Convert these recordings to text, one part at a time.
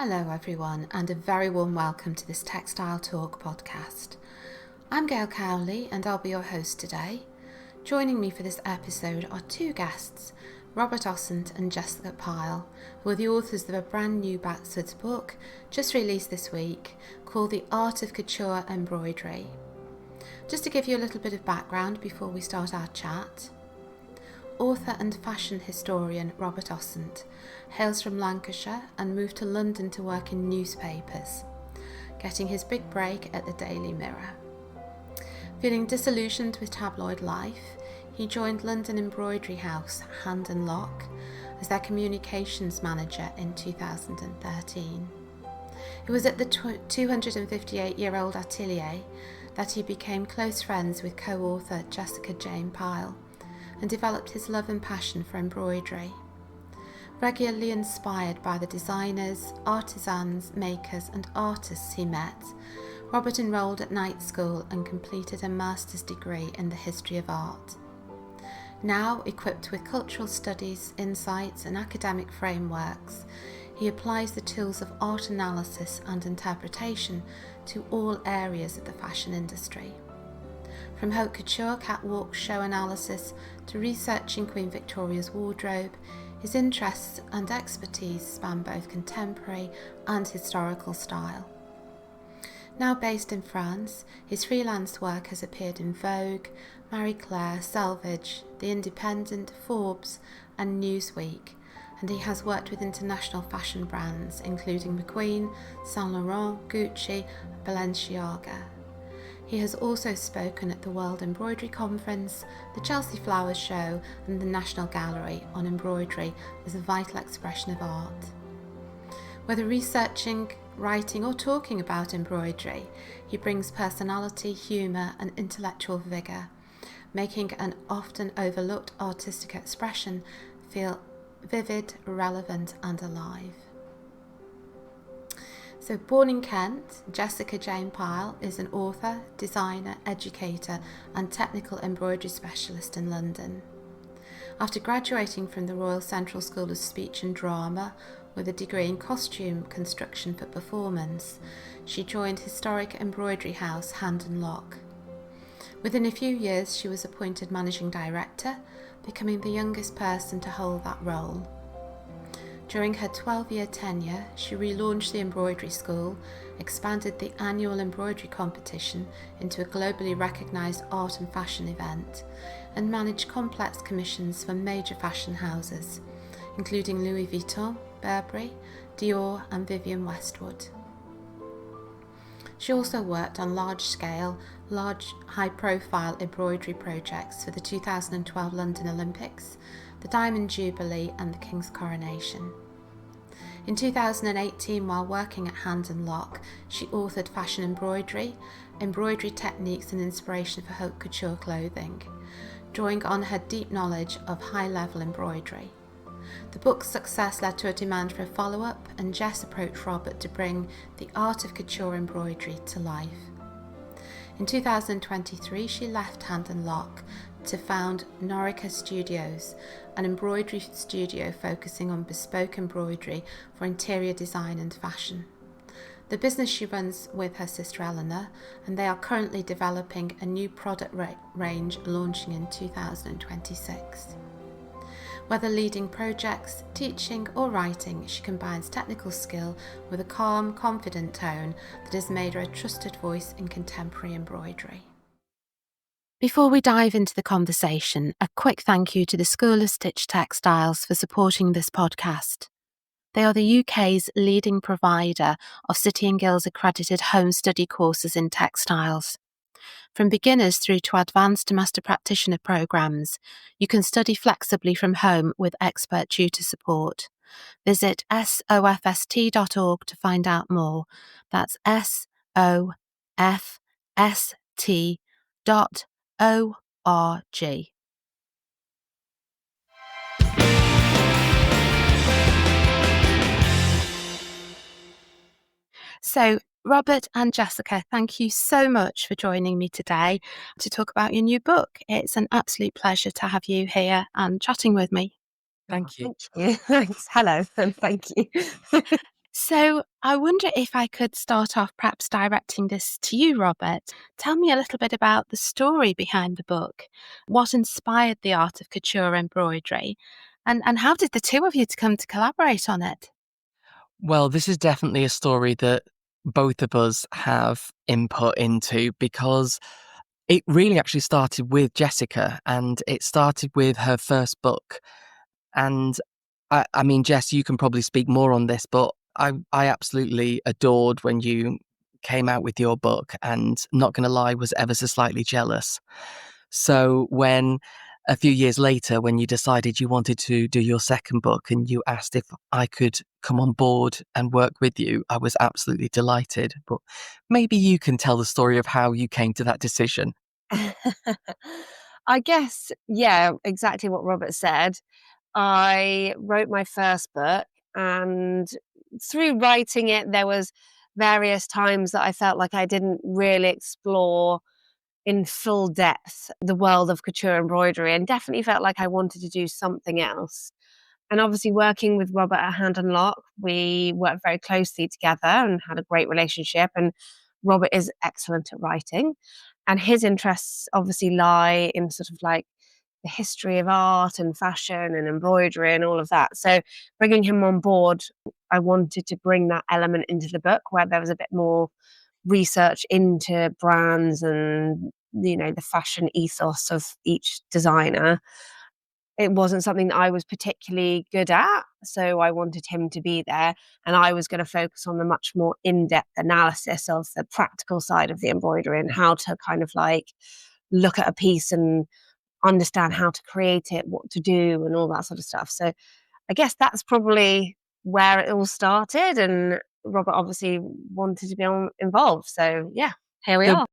Hello everyone, and a very warm welcome to this Textile Talk podcast. I'm Gail Cowley and I'll be your host today. Joining me for this episode are two guests, Robert Ossant and Jessica Pile, who are the authors of a brand new Batsford book just released this week called The Art of Couture Embroidery. Just to give you a little bit of background before we start our chat, author and fashion historian Robert Ossant hails from Lancashire and moved to London to work in newspapers, getting his big break at the Daily Mirror. Feeling disillusioned with tabloid life, he joined London embroidery house Hand and Lock as their communications manager in 2013. It was at the 258-year-old atelier that he became close friends with co-author Jessica Pile and developed his love and passion for embroidery. Regularly inspired by the designers, artisans, makers and artists he met, Robert enrolled at night school and completed a master's degree in the history of art. Now equipped with cultural studies, insights and academic frameworks, he applies the tools of art analysis and interpretation to all areas of the fashion industry. From haute couture catwalk show analysis to researching Queen Victoria's wardrobe, his interests and expertise span both contemporary and historical style. Now based in France, his freelance work has appeared in Vogue, Marie Claire, Selvage, The Independent, Forbes and Newsweek, and he has worked with international fashion brands including McQueen, Saint Laurent, Gucci and Balenciaga. He has also spoken at the World Embroidery Conference, the Chelsea Flowers Show and the National Gallery on embroidery as a vital expression of art. Whether researching, writing or talking about embroidery, he brings personality, humour and intellectual vigour, making an often overlooked artistic expression feel vivid, relevant and alive. So born in Kent, Jessica Pile is an author, designer, educator and technical embroidery specialist in London. After graduating from the Royal Central School of Speech and Drama with a degree in costume construction for performance, she joined historic embroidery house Hand and Lock. Within a few years she was appointed managing director, becoming the youngest person to hold that role. During her 12-year tenure, she relaunched the embroidery school, expanded the annual embroidery competition into a globally recognised art and fashion event, and managed complex commissions for major fashion houses, including Louis Vuitton, Burberry, Dior and Vivienne Westwood. She also worked on large-scale, high-profile embroidery projects for the 2012 London Olympics, the Diamond Jubilee and the King's Coronation. In 2018, while working at Hand and Lock, she authored Fashion Embroidery, Embroidery Techniques and Inspiration for Haute Couture Clothing, drawing on her deep knowledge of high-level embroidery. The book's success led to a demand for a follow-up, and Jess approached Robert to bring the Art of Couture Embroidery to life. In 2023, she left Hand and Lock to found Norica Studios, an embroidery studio focusing on bespoke embroidery for interior design and fashion. The business she runs with her sister Eleanor, and they are currently developing a new product range launching in 2026. Whether leading projects, teaching or writing, she combines technical skill with a calm, confident tone that has made her a trusted voice in contemporary embroidery. Before we dive into the conversation, a quick thank you to the School of Stitch Textiles for supporting this podcast. They are the UK's leading provider of City and Guilds accredited home study courses in textiles. From beginners through to advanced master practitioner programs, you can study flexibly from home with expert tutor support. Visit sofst.org to find out more. That's sofst.org. So, Robert and Jessica, thank you so much for joining me today to talk about your new book. It's an absolute pleasure to have you here and chatting with me. Thank you. Thanks. Hello, and thank you. So I wonder if I could start off perhaps directing this to you, Robert. Tell me a little bit about the story behind the book. What inspired the art of couture embroidery? And how did the two of you to come to collaborate on it? Well, this is definitely a story that both of us have input into because it really actually started with Jessica and it started with her first book. And I mean, Jess, you can probably speak more on this, but I absolutely adored when you came out with your book and not going to lie, was ever so slightly jealous. So when a few years later, when you decided you wanted to do your second book and you asked if I could come on board and work with you, I was absolutely delighted. But maybe you can tell the story of how you came to that decision. I guess, yeah, exactly what Robert said. I wrote my first book, and through writing it, there was various times that I felt like I didn't really explore in full depth the world of couture embroidery, and definitely felt like I wanted to do something else. And obviously, working with Robert at Hand and Lock, we worked very closely together and had a great relationship. And Robert is excellent at writing, and his interests obviously lie in sort of like the history of art and fashion and embroidery and all of that. So bringing him on board, I wanted to bring that element into the book where there was a bit more research into brands and the fashion ethos of each designer. It wasn't something that I was particularly good at, so I wanted him to be there, and I was going to focus on the much more in-depth analysis of the practical side of the embroidery and how to kind of like look at a piece and understand how to create it, what to do, and all that sort of stuff. So I guess that's probably where it all started, and Robert obviously wanted to be involved. So yeah, here we There, are.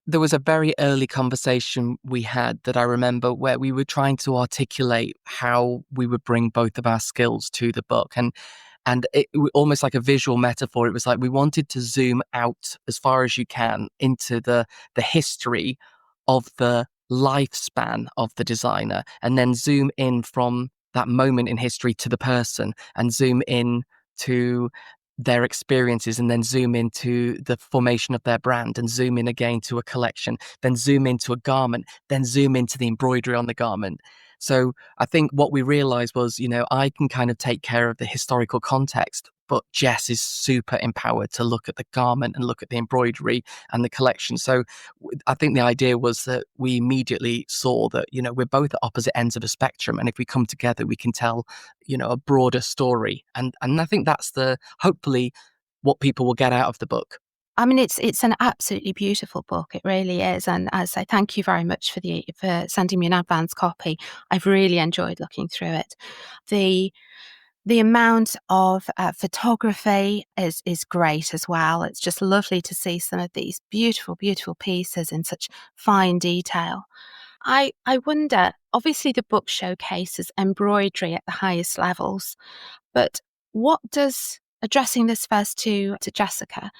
there was a very early conversation we had that I remember where we were trying to articulate how we would bring both of our skills to the book. And almost like a visual metaphor. It was like we wanted to zoom out as far as you can into the history of the lifespan of the designer, and then zoom in from that moment in history to the person, and zoom in to their experiences, and then zoom into the formation of their brand, and zoom in again to a collection, then zoom into a garment, then zoom into the embroidery on the garment. So I think what we realized was, I can kind of take care of the historical context, but Jess is super empowered to look at the garment and look at the embroidery and the collection. So I think the idea was that we immediately saw that, we're both at opposite ends of a spectrum. And if we come together, we can tell, a broader story. And I think that's hopefully what people will get out of the book. I mean, it's an absolutely beautiful book. It really is, and as I say, thank you very much for sending me an advance copy. I've really enjoyed looking through it. The the amount of photography is great as well. It's just lovely to see some of these beautiful, beautiful pieces in such fine detail. I wonder. Obviously, the book showcases embroidery at the highest levels, but what does addressing this first to Jessica?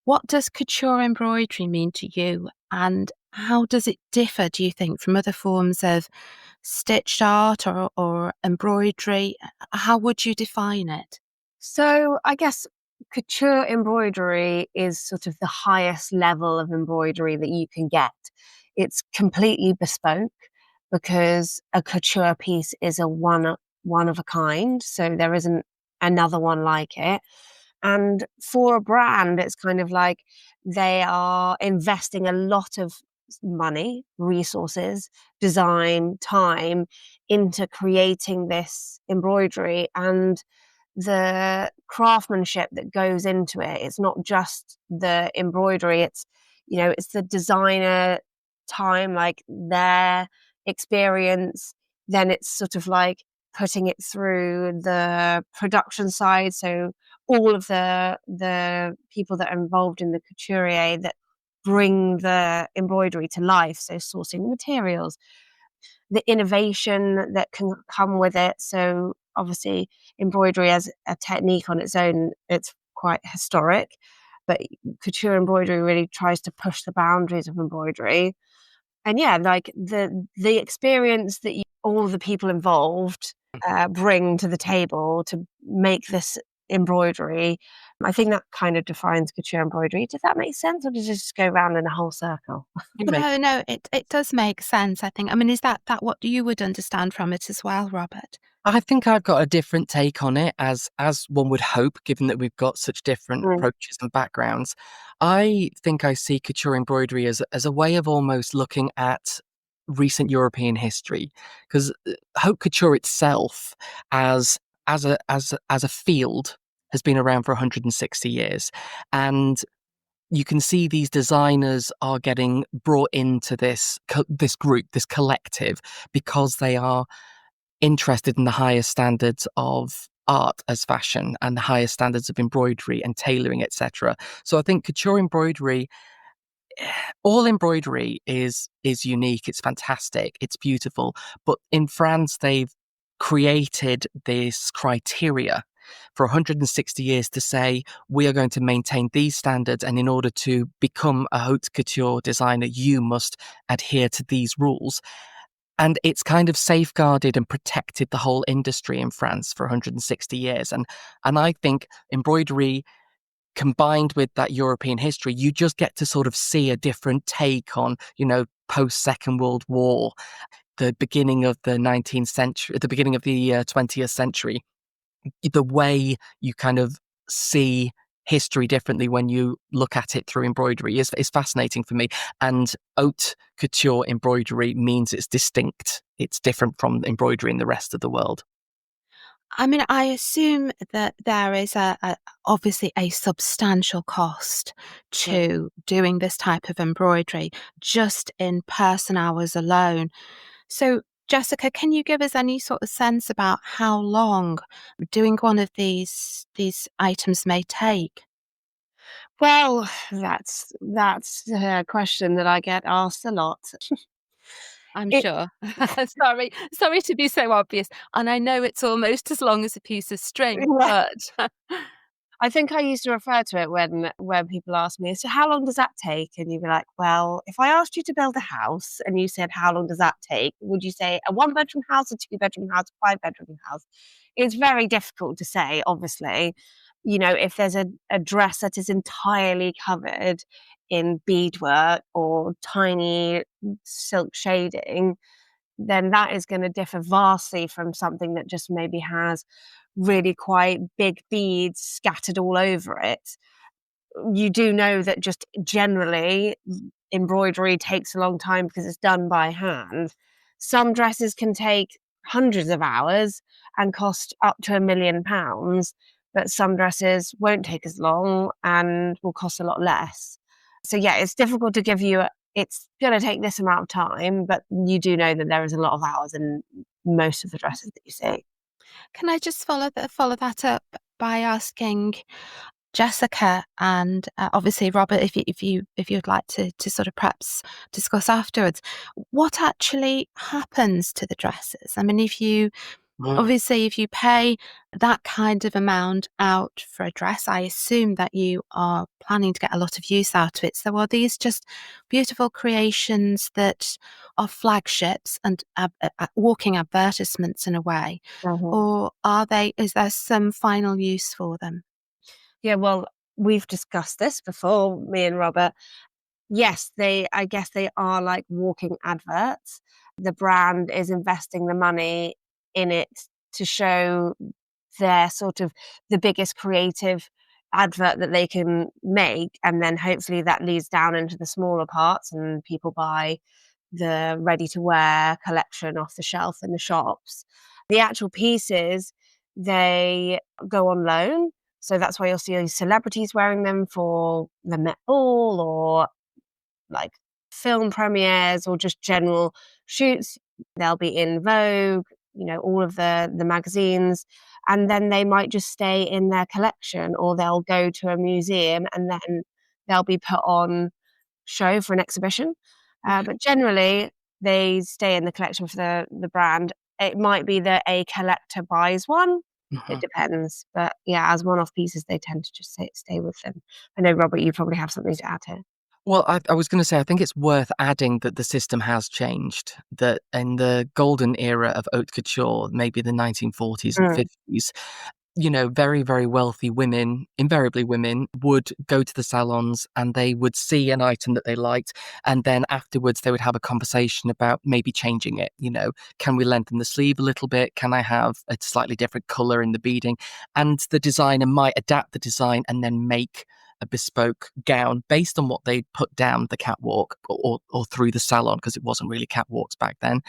What does couture embroidery mean to you, and how does it differ, do you think, from other forms of stitched art or embroidery? How would you define it? So I guess couture embroidery is sort of the highest level of embroidery that you can get. It's completely bespoke because a couture piece is a one of a kind, so there isn't another one like it. And for a brand, it's kind of like they are investing a lot of money, resources, design, time into creating this embroidery, and the craftsmanship that goes into it. It's not just the embroidery, it's the designer time, like their experience. Then it's sort of like putting it through the production side. So all of the people that are involved in the couturier that bring the embroidery to life. So sourcing materials, the innovation that can come with it. So obviously embroidery as a technique on its own, it's quite historic, but couture embroidery really tries to push the boundaries of embroidery. And yeah, like the experience that all the people involved bring to the table to make this embroidery. I think that kind of defines couture embroidery. Does that make sense, or does it just go around in a whole circle? No, it does make sense, I think. I mean, is that what you would understand from it as well, Robert? I think I've got a different take on it, as one would hope, given that we've got such different approaches and backgrounds. I think I see couture embroidery as a way of almost looking at recent European history, because haute couture itself, as a field, has been around for 160 years, and you can see these designers are getting brought into this group, this collective, because they are interested in the highest standards of art as fashion and the highest standards of embroidery and tailoring, etc. So I think couture embroidery, all embroidery is unique, it's fantastic, it's beautiful. But in France, they've created this criteria for 160 years to say, we are going to maintain these standards, and in order to become a haute couture designer, you must adhere to these rules. And it's kind of safeguarded and protected the whole industry in France for 160 years. And I think embroidery, combined with that European history, you just get to sort of see a different take on, post Second World War, the beginning of the 19th century, the beginning of the 20th century, the way you kind of see history differently when you look at it through embroidery is fascinating for me. And haute couture embroidery means it's distinct. It's different from embroidery in the rest of the world. I mean, I assume that there is obviously a substantial cost to doing this type of embroidery, just in person hours alone. So, Jessica, can you give us any sort of sense about how long doing one of these items may take? Well, that's a question that I get asked a lot. I'm It sure. Sorry to be so obvious. And I know it's almost as long as a piece of string, but I think I used to refer to it when people ask me, "So how long does that take?" And you'd be like, "Well, if I asked you to build a house and you said, how long does that take? Would you say a one-bedroom house, a two-bedroom house, a five-bedroom house?" It's very difficult to say, obviously. If there's a dress that is entirely covered in beadwork or tiny silk shading, then that is going to differ vastly from something that just maybe has really quite big beads scattered all over it. You do know that just generally embroidery takes a long time because it's done by hand. Some dresses can take hundreds of hours and cost up to £1 million, but some dresses won't take as long and will cost a lot less. So yeah, it's difficult to give you it's going to take this amount of time, but you do know that there is a lot of hours in most of the dresses that you see. can I just follow that up by asking Jessica and obviously Robert, if you'd like to sort of perhaps discuss afterwards, what actually happens to the dresses? I mean, if you pay that kind of amount out for a dress, I assume that you are planning to get a lot of use out of it. So are these just beautiful creations that are flagships and walking advertisements in a way, or is there some final use for them? Yeah, well, we've discussed this before, me and Robert. Yes, I guess they are like walking adverts. The brand is investing the money in it to show their sort of the biggest creative advert that they can make. And then hopefully that leads down into the smaller parts and people buy the ready to wear collection off the shelf in the shops. The actual pieces, they go on loan. So that's why you'll see celebrities wearing them for the Met Ball or like film premieres or just general shoots. They'll be in Vogue, all of the magazines, and then they might just stay in their collection, or they'll go to a museum and then they'll be put on show for an exhibition. But generally, they stay in the collection for the brand. It might be that a collector buys one. It depends. But yeah, as one-off pieces, they tend to just stay with them. I know, Robert, you probably have something to add here. Well, I was going to say, I think it's worth adding that the system has changed, that in the golden era of haute couture, maybe the 1940s and 50s, very, very wealthy women, invariably women, would go to the salons and they would see an item that they liked. And then afterwards, they would have a conversation about maybe changing it. Can we lengthen the sleeve a little bit? Can I have a slightly different color in the beading? And the designer might adapt the design and then make a bespoke gown based on what they put down the catwalk or through the salon, because it wasn't really catwalks back then.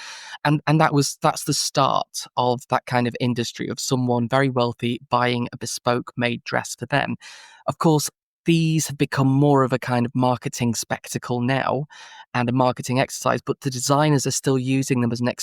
And that's the start of that kind of industry of someone very wealthy buying a bespoke made dress for them. Of course, these have become more of a kind of marketing spectacle now and a marketing exercise, but the designers are still using them as an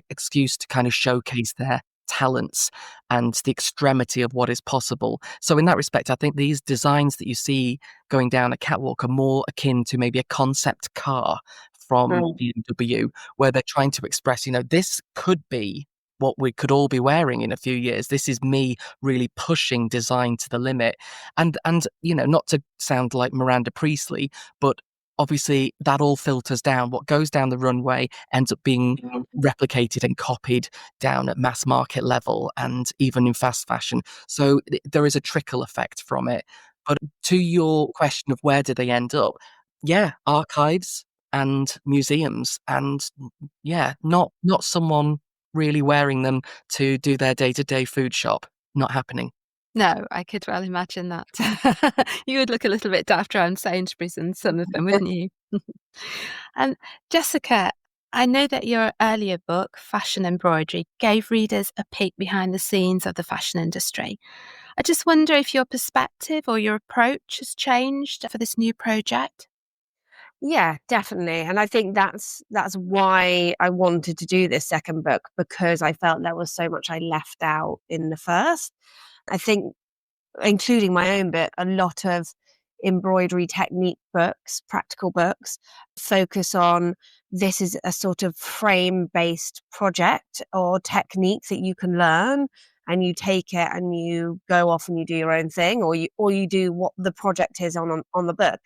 excuse to kind of showcase their talents and the extremity of what is possible. So in that respect, I think these designs that you see going down a catwalk are more akin to maybe a concept car from BMW, where they're trying to express, this could be what we could all be wearing in a few years. This is me really pushing design to the limit. And not to sound like Miranda Priestley, but obviously that all filters down. What goes down the runway ends up being replicated and copied down at mass market level and even in fast fashion. So there is a trickle effect from it. But to your question of where do they end up? Yeah, archives and museums, and not someone really wearing them to do their day-to-day food shop. Not happening. No, I could well imagine that. You would look a little bit daft around Sainsbury's and some of them, wouldn't you? And Jessica, I know that your earlier book, Fashion Embroidery, gave readers a peek behind the scenes of the fashion industry. I just wonder if your perspective or your approach has changed for this new project. Yeah, definitely. And I think that's why I wanted to do this second book, because I felt there was so much I left out in the first. I think, including my own book, a lot of embroidery technique books, practical books, focus on this is a sort of frame-based project or technique that you can learn, and you take it and you go off and you do your own thing, or you do what the project is on the book.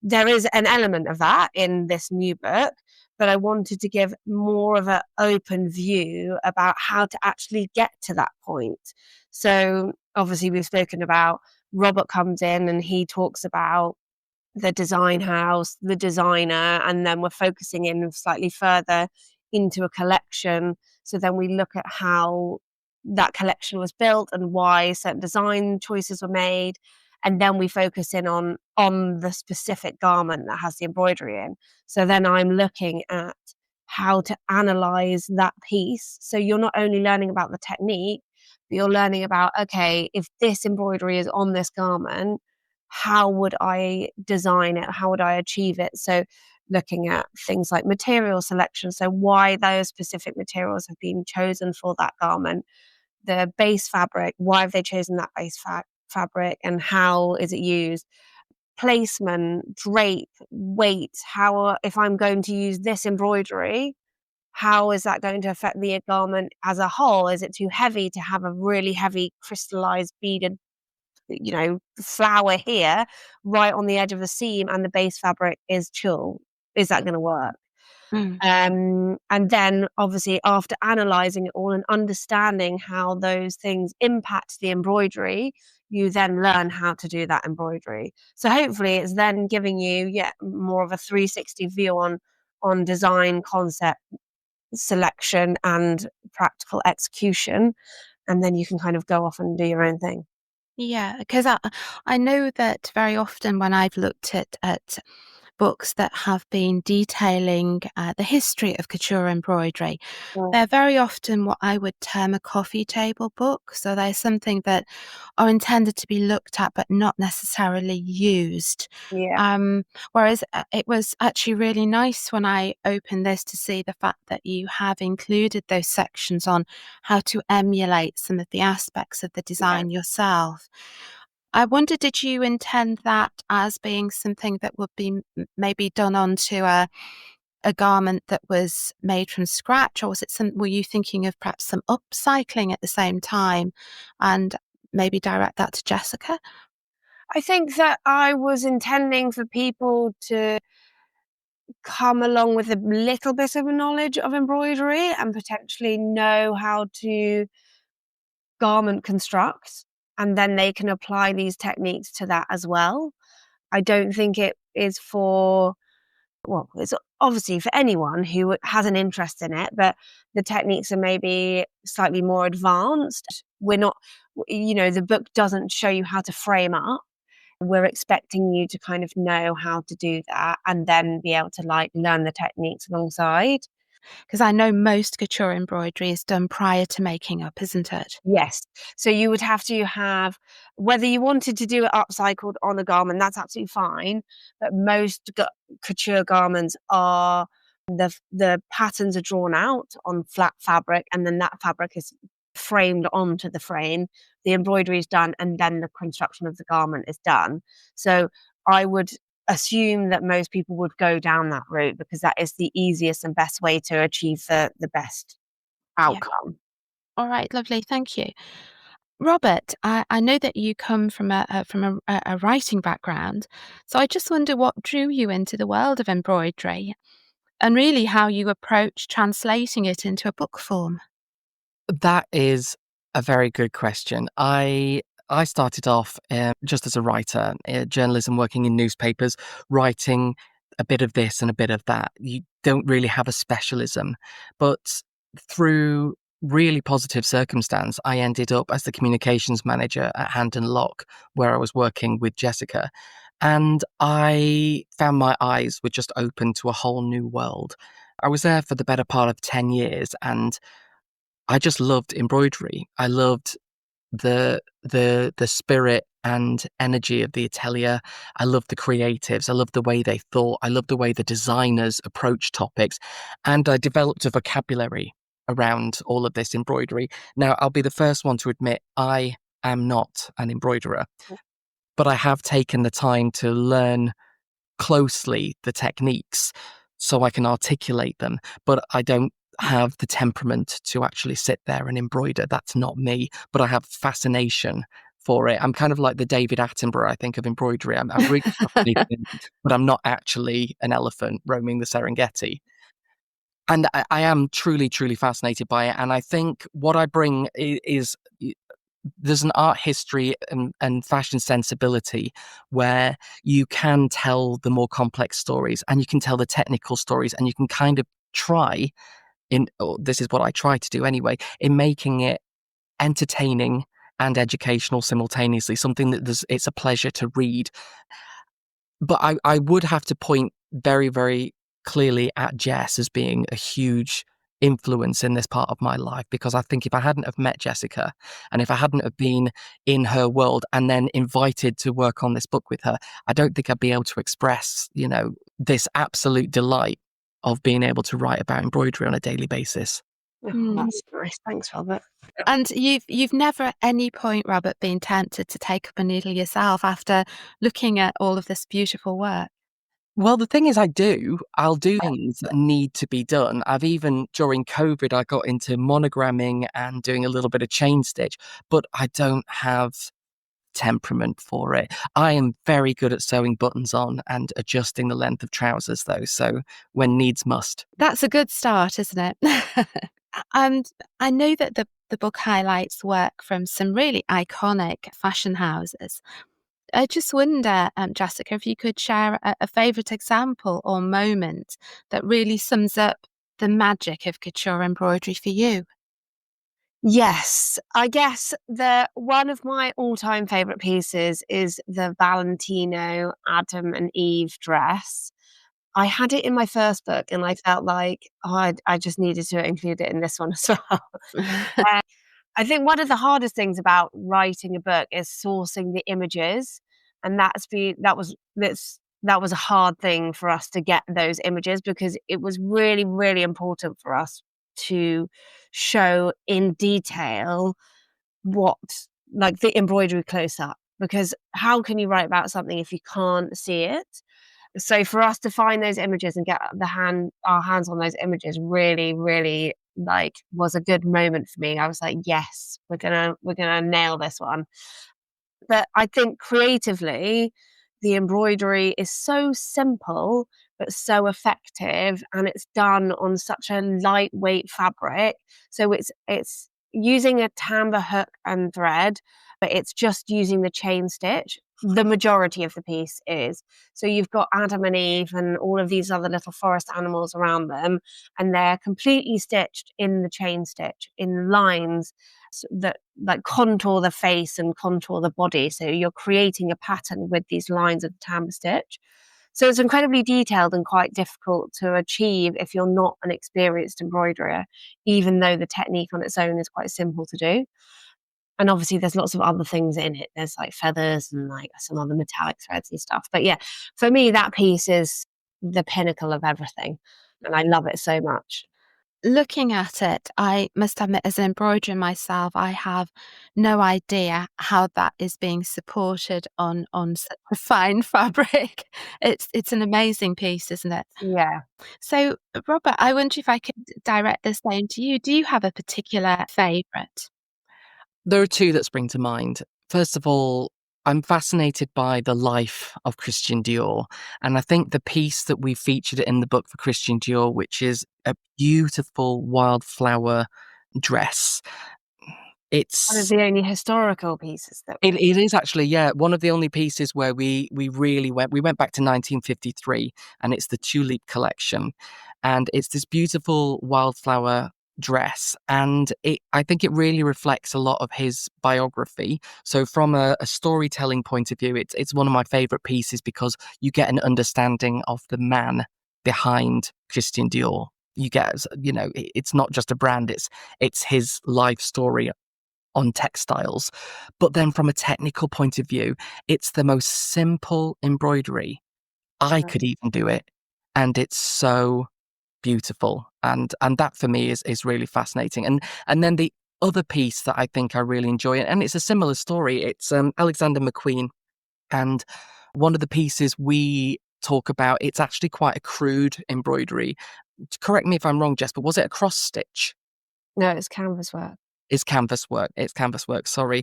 There is an element of that in this new book, but I wanted to give more of an open view about how to actually get to that point. So obviously we've spoken about Robert comes in and he talks about the design house, the designer, and then we're focusing in slightly further into a collection. So then we look at how that collection was built and why certain design choices were made. And then we focus in on the specific garment that has the embroidery in. So then I'm looking at how to analyze that piece. So you're not only learning about the technique, but you're learning about, okay, if this embroidery is on this garment, how would I design it? How would I achieve it? So looking at things like material selection. So why those specific materials have been chosen for that garment, the base fabric, why have they chosen that base fabric and how is it used? Placement, drape, weight, how, if I'm going to use this embroidery, how is that going to affect the garment as a whole? Is it too heavy to have a really heavy crystallized beaded, flower here right on the edge of the seam and the base fabric is tulle? Is that going to work? Mm. And then obviously after analysing it all and understanding how those things impact the embroidery, you then learn how to do that embroidery. So hopefully it's then giving you more of a 360 view on design, concept, selection and practical execution. And then you can kind of go off and do your own thing. Yeah, because I know that very often when I've looked at books that have been detailing the history of couture embroidery, they're very often what I would term a coffee table book. So they're something that are intended to be looked at but not necessarily used. Yeah. Whereas it was actually really nice when I opened this to see the fact that you have included those sections on how to emulate some of the aspects of the design yourself. I wonder, did you intend that as being something that would be maybe done onto a garment that was made from scratch, or was it were you thinking of perhaps some upcycling at the same time, and maybe direct that to Jessica? I think that I was intending for people to come along with a little bit of a knowledge of embroidery and potentially know how to garment construct, and then they can apply these techniques to that as well. I don't think it is it's obviously for anyone who has an interest in it, but the techniques are maybe slightly more advanced. We're not, the book doesn't show you how to frame up. We're expecting you to kind of know how to do that and then be able to learn the techniques alongside. Because I know most couture embroidery is done prior to making up, isn't it? Yes. So you would have to have, whether you wanted to do it upcycled on a garment, that's absolutely fine. But most couture garments are, the patterns are drawn out on flat fabric, and then that fabric is framed onto the frame. The embroidery is done, and then the construction of the garment is done. So I would assume that most people would go down that route because that is the easiest and best way to achieve the best outcome. Yeah. All right, lovely, thank you. Robert, I know that you come from a writing background, so I just wonder what drew you into the world of embroidery and really how you approach translating it into a book form. That is a very good question. I started off just as a writer, journalism, working in newspapers, writing a bit of this and a bit of that. You don't really have a specialism, but through really positive circumstance, I ended up as the communications manager at Hand and Lock, where I was working with Jessica. And I found my eyes were just open to a whole new world. I was there for the better part of 10 years, and I just loved embroidery. I loved the spirit and energy of the atelier. I loved the creatives. I loved the way they thought. I loved the way the designers approached topics. And I developed a vocabulary around all of this embroidery. Now, I'll be the first one to admit I am not an embroiderer, but I have taken the time to learn closely the techniques so I can articulate them, but I don't have the temperament to actually sit there and embroider. That's not me, but I have fascination for it. I'm kind of like the David Attenborough, I think, of embroidery. I'm really fascinated, but I'm not actually an elephant roaming the Serengeti. And I am truly, truly fascinated by it. And I think what I bring is there's an art history and fashion sensibility where you can tell the more complex stories and you can tell the technical stories, and you can kind of try this is what I try to do anyway, in making it entertaining and educational simultaneously, something that it's a pleasure to read. But I would have to point very, very clearly at Jess as being a huge influence in this part of my life, because I think if I hadn't have met Jessica and if I hadn't have been in her world and then invited to work on this book with her, I don't think I'd be able to express, this absolute delight of being able to write about embroidery on a daily basis. Oh, that's nice. Thanks, Robert. And you've never at any point, Robert, been tempted to take up a needle yourself after looking at all of this beautiful work? Well, the thing is, I'll do things that need to be done. I've even, during COVID, I got into monogramming and doing a little bit of chain stitch, but I don't have temperament for it. I am very good at sewing buttons on and adjusting the length of trousers, though, so when needs must. That's a good start, isn't it? And I know that the book highlights work from some really iconic fashion houses. I just wonder, Jessica, if you could share a favourite example or moment that really sums up the magic of couture embroidery for you. Yes, I guess one of my all-time favourite pieces is the Valentino Adam and Eve dress. I had it in my first book and I felt like, I just needed to include it in this one as well. I think one of the hardest things about writing a book is sourcing the images, and that was a hard thing for us to get those images, because it was really, really important for us to show in detail like the embroidery close up, because how can you write about something if you can't see it? So for us to find those images and get our hands on those images really, really was a good moment for me. I was like, yes, we're gonna nail this one. But I think creatively, the embroidery is so simple but so effective, and it's done on such a lightweight fabric. So it's using a tambour hook and thread, but it's just using the chain stitch. The majority of the piece is. So you've got Adam and Eve and all of these other little forest animals around them, and they're completely stitched in the chain stitch in lines that like contour the face and contour the body. So you're creating a pattern with these lines of the tambour stitch. So it's incredibly detailed and quite difficult to achieve if you're not an experienced embroiderer, even though the technique on its own is quite simple to do. And obviously there's lots of other things in it. There's like feathers and like some other metallic threads and stuff. But yeah, for me, that piece is the pinnacle of everything. And I love it so much. Looking at it, I must admit, as an embroiderer myself, I have no idea how that is being supported on such a fine fabric. It's an amazing piece, isn't it? Yeah. So, Robert, I wonder if I could direct the same to you. Do you have a particular favourite? There are two that spring to mind. First of all, I'm fascinated by the life of Christian Dior. And I think the piece that we featured in the book for Christian Dior, which is a beautiful wildflower dress. One of the only historical pieces that it is actually, yeah, one of the only pieces where we really went back to 1953, and it's the Tulip collection. And it's this beautiful wildflower dress, and I think it really reflects a lot of his biography. So from a storytelling point of view, it's one of my favorite pieces because you get an understanding of the man behind Christian Dior. You get, it's not just a brand, it's his life story on textiles. But then from a technical point of view, it's the most simple embroidery. I could even do it, and it's so beautiful, and that for me is really fascinating. And then the other piece that I think I really enjoy, and it's a similar story, it's Alexander McQueen, and one of the pieces we talk about, it's actually quite a crude embroidery. Correct me if I'm wrong, Jess, but was it a cross stitch? No, it's canvas work. It's canvas work, sorry.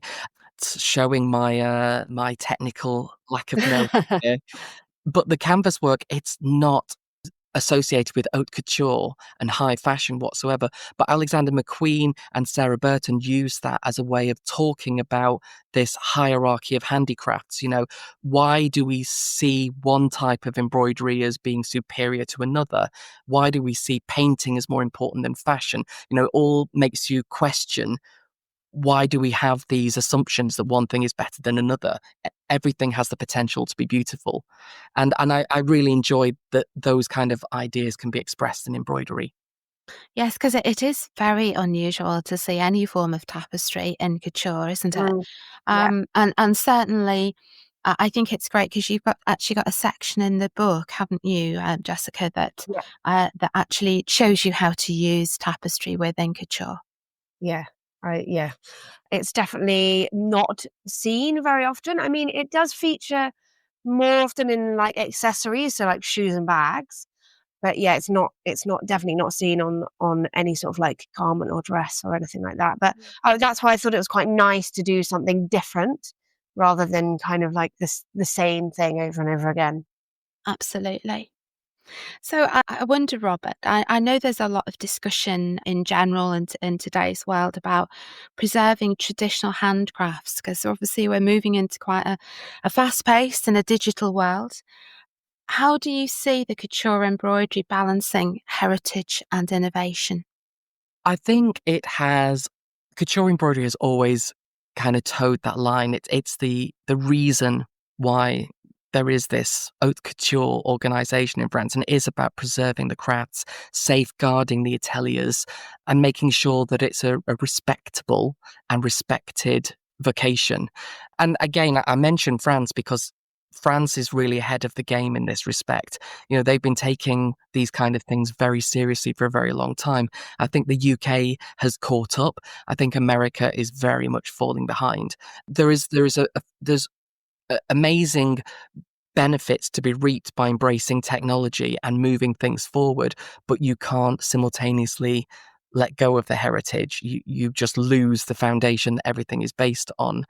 It's showing my my technical lack of knowledge here. But the canvas work, it's not associated with haute couture and high fashion whatsoever. But Alexander McQueen and Sarah Burton used that as a way of talking about this hierarchy of handicrafts. Why do we see one type of embroidery as being superior to another? Why do we see painting as more important than fashion? It all makes you question, why do we have these assumptions that one thing is better than another? Everything has the potential to be beautiful. And I really enjoyed that those kind of ideas can be expressed in embroidery. Yes, because it is very unusual to see any form of tapestry in couture, isn't it? Yeah. And certainly, I think it's great because you've actually got a section in the book, haven't you, Jessica, that that actually shows you how to use tapestry within couture. Yeah. Yeah. It's definitely not seen very often. I mean, it does feature more often in like accessories, so like shoes and bags. But yeah, it's not definitely not seen on any sort of like garment or dress or anything like that. But that's why I thought it was quite nice to do something different rather than kind of like the same thing over and over again. Absolutely. So I wonder, Robert, I know there's a lot of discussion in general and in today's world about preserving traditional handcrafts, because obviously we're moving into quite a fast-paced and a digital world. How do you see the couture embroidery balancing heritage and innovation? I think couture embroidery has always kind of towed that line. It's the reason why there is this haute couture organization in France, and it is about preserving the crafts, safeguarding the ateliers, and making sure that it's a respectable and respected vocation. And again, I mentioned France because France is really ahead of the game in this respect. They've been taking these kind of things very seriously for a very long time. I think the UK has caught up. I think America is very much falling behind. There's amazing benefits to be reaped by embracing technology and moving things forward, but you can't simultaneously let go of the heritage. You just lose the foundation that everything is based on.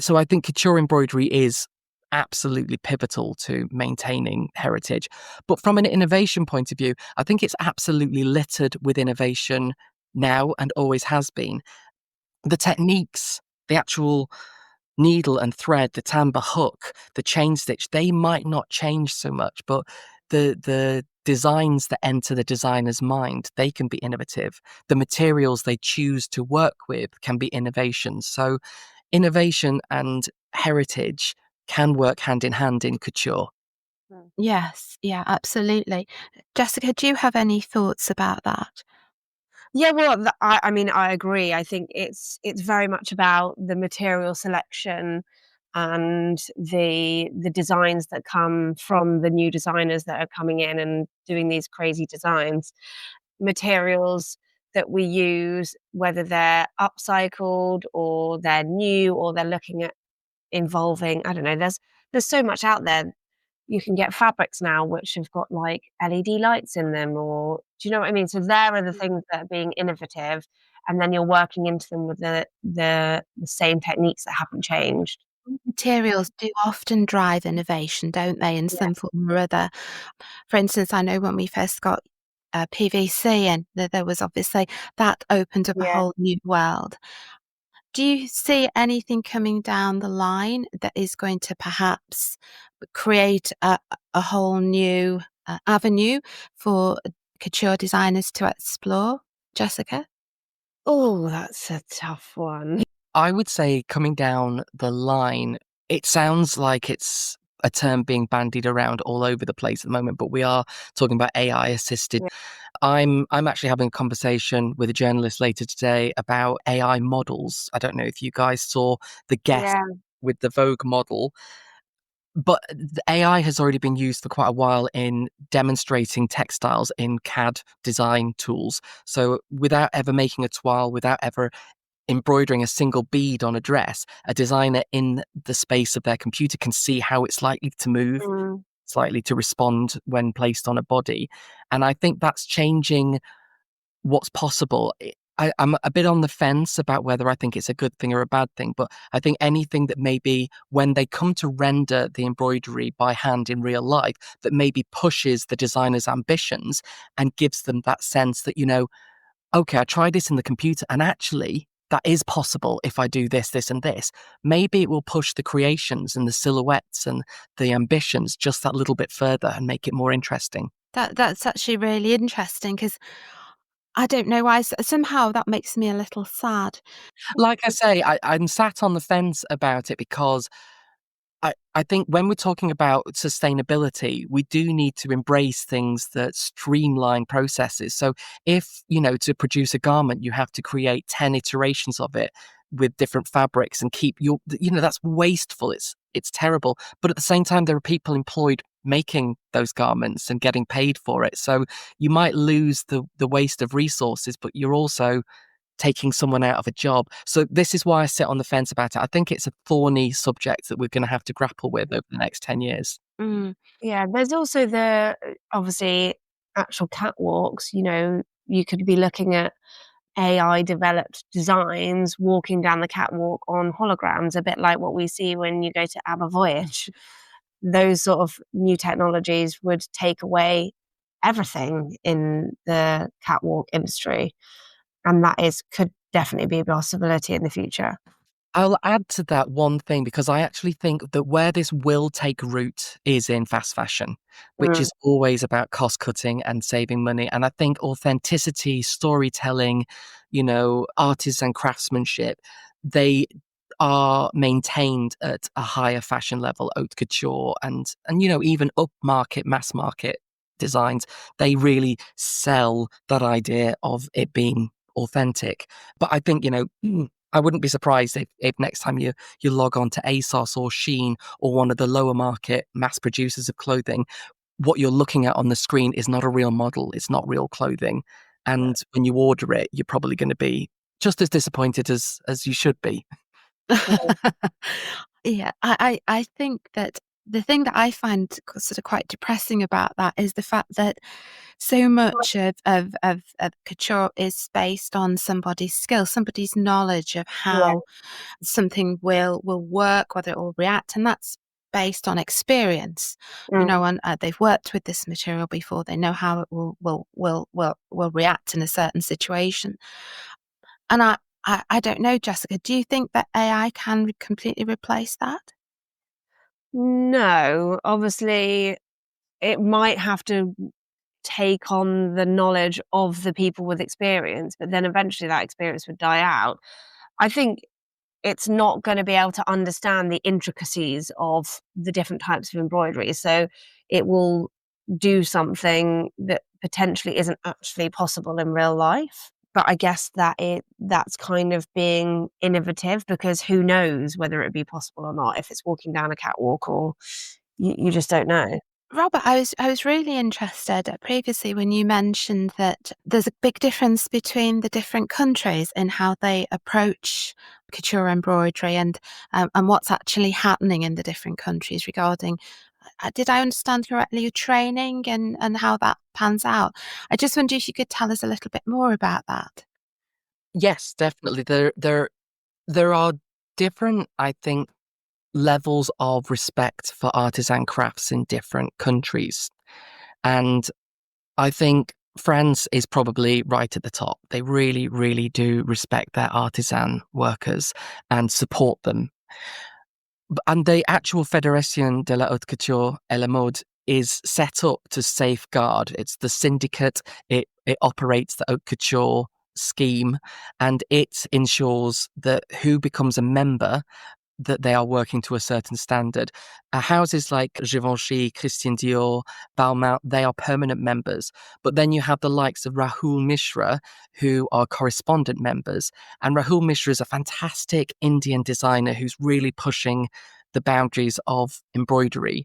So I think couture embroidery is absolutely pivotal to maintaining heritage. But from an innovation point of view, I think it's absolutely littered with innovation now and always has been. The techniques, the actual needle and thread, the timber hook, the chain stitch, they might not change so much, but the designs that enter the designer's mind, they can be innovative. The materials they choose to work with can be innovations. So innovation and heritage can work hand in hand in couture. Yes, yeah, absolutely. Jessica, do you have any thoughts about that? Yeah, well, I mean, I agree. I think it's very much about the material selection and the designs that come from the new designers that are coming in and doing these crazy designs. Materials that we use, whether they're upcycled or they're new or they're looking at involving, I don't know, there's so much out there. You can get fabrics now which have got like LED lights in them, or do you know what I mean? So there are the things that are being innovative, and then you're working into them with the same techniques that haven't changed. Materials do often drive innovation, don't they, in Yeah. some form or other? For instance, I know when we first got PVC, and there was obviously that opened up a Yeah. whole new world. Do you see anything coming down the line that is going to perhaps create a whole new avenue for couture designers to explore, Jessica? Oh, that's a tough one. I would say coming down the line, it sounds like it's a term being bandied around all over the place at the moment, but we are talking about AI assisted. Yeah. I'm actually having a conversation with a journalist later today about AI models. I don't know if you guys saw the guest Yeah. with the Vogue model, but the AI has already been used for quite a while in demonstrating textiles in CAD design tools. So without ever making a toile, without ever embroidering a single bead on a dress, a designer in the space of their computer can see how it's likely to move, Mm. it's likely to respond when placed on a body. And I think that's changing what's possible. I'm a bit on the fence about whether I think it's a good thing or a bad thing, but I think anything that maybe when they come to render the embroidery by hand in real life, that maybe pushes the designer's ambitions and gives them that sense that, okay, I tried this in the computer and actually that is possible if I do this, this, and this. Maybe it will push the creations and the silhouettes and the ambitions just that little bit further and make it more interesting. That's actually really interesting because I don't know why somehow that makes me a little sad. Like I say, I'm sat on the fence about it because I think when we're talking about sustainability, we do need to embrace things that streamline processes. So if, to produce a garment, you have to create 10 iterations of it with different fabrics and keep that's wasteful. It's terrible. But at the same time, there are people employed making those garments and getting paid for it. So you might lose the waste of resources, but you're also taking someone out of a job. So this is why I sit on the fence about it. I think it's a thorny subject that we're going to have to grapple with over the next 10 years. Mm. Yeah, there's also the obviously actual catwalks, you could be looking at AI developed designs walking down the catwalk on holograms, a bit like what we see when you go to ABBA Voyage. Those sort of new technologies would take away everything in the catwalk industry. And that could definitely be a possibility in the future. I'll add to that one thing because I actually think that where this will take root is in fast fashion, which Mm. is always about cost cutting and saving money. And I think authenticity, storytelling, artisan craftsmanship, they are maintained at a higher fashion level, haute couture and even upmarket, mass market designs. They really sell that idea of it being authentic. But I think, I wouldn't be surprised if next time you log on to ASOS or Shein or one of the lower market mass producers of clothing, what you're looking at on the screen is not a real model. It's not real clothing. And when you order it, you're probably going to be just as disappointed as you should be. Yeah, I think that the thing that I find sort of quite depressing about that is the fact that so much of couture is based on somebody's skill, somebody's knowledge of Yeah. how something will work, whether it will react, and that's based on experience, and they've worked with this material before. They know how it will react in a certain situation. And I don't know, Jessica, do you think that AI can completely replace that? No, obviously it might have to take on the knowledge of the people with experience, but then eventually that experience would die out. I think it's not going to be able to understand the intricacies of the different types of embroidery. So it will do something that potentially isn't actually possible in real life. But I guess that's kind of being innovative, because who knows whether it would be possible or not if it's walking down a catwalk, or you just don't know. Robert, I was really interested previously when you mentioned that there's a big difference between the different countries in how they approach couture embroidery and what's actually happening in the different countries regarding. Did I understand correctly your training and how that pans out? I just wonder if you could tell us a little bit more about that. Yes, definitely. There are different, I think, levels of respect for artisan crafts in different countries. And I think France is probably right at the top. They really, really do respect their artisan workers and support them. And the actual Fédération de la Haute Couture et la Mode is set up to safeguard. It's the syndicate. It operates the haute couture scheme, and it ensures that who becomes a member, that they are working to a certain standard. Houses like Givenchy, Christian Dior, Balmain, they are permanent members. But then you have the likes of Rahul Mishra, who are correspondent members. And Rahul Mishra is a fantastic Indian designer who's really pushing the boundaries of embroidery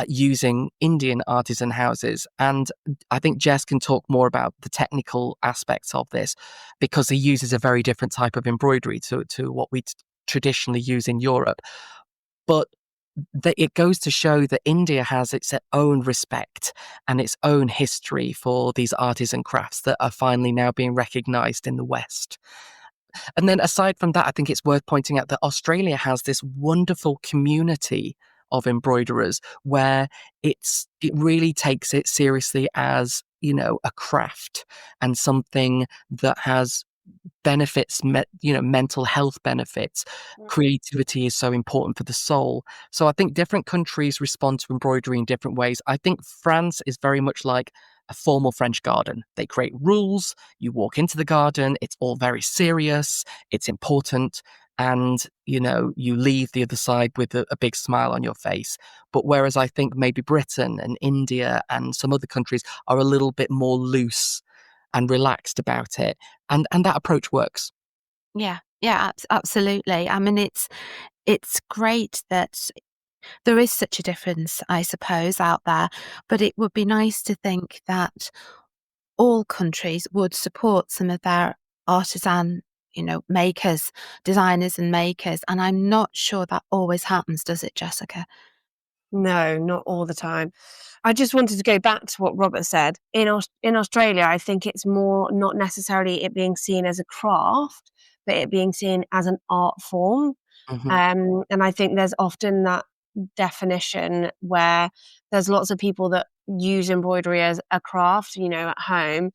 using Indian artisan houses. And I think Jess can talk more about the technical aspects of this, because he uses a very different type of embroidery to what we traditionally use in Europe. But it goes to show that India has its own respect and its own history for these artisan crafts that are finally now being recognized in the West. And then aside from that, I think it's worth pointing out that Australia has this wonderful community of embroiderers where it really takes it seriously as, a craft and something that has benefits, mental health benefits. Creativity is so important for the soul. So I think different countries respond to embroidery in different ways. I think France is very much like a formal French garden. They create rules. You walk into the garden. It's all very serious. It's important. And, you leave the other side with a big smile on your face. But whereas I think maybe Britain and India and some other countries are a little bit more loose and relaxed about it. And that approach works. Yeah, absolutely. I mean, it's great that there is such a difference, I suppose, out there, but it would be nice to think that all countries would support some of their artisan, makers, designers and makers. And I'm not sure that always happens, does it, Jessica? No, not all the time. I just wanted to go back to what Robert said. In Australia, I think it's more not necessarily it being seen as a craft, but it being seen as an art form. Mm-hmm. And I think there's often that definition where there's lots of people that use embroidery as a craft, at home,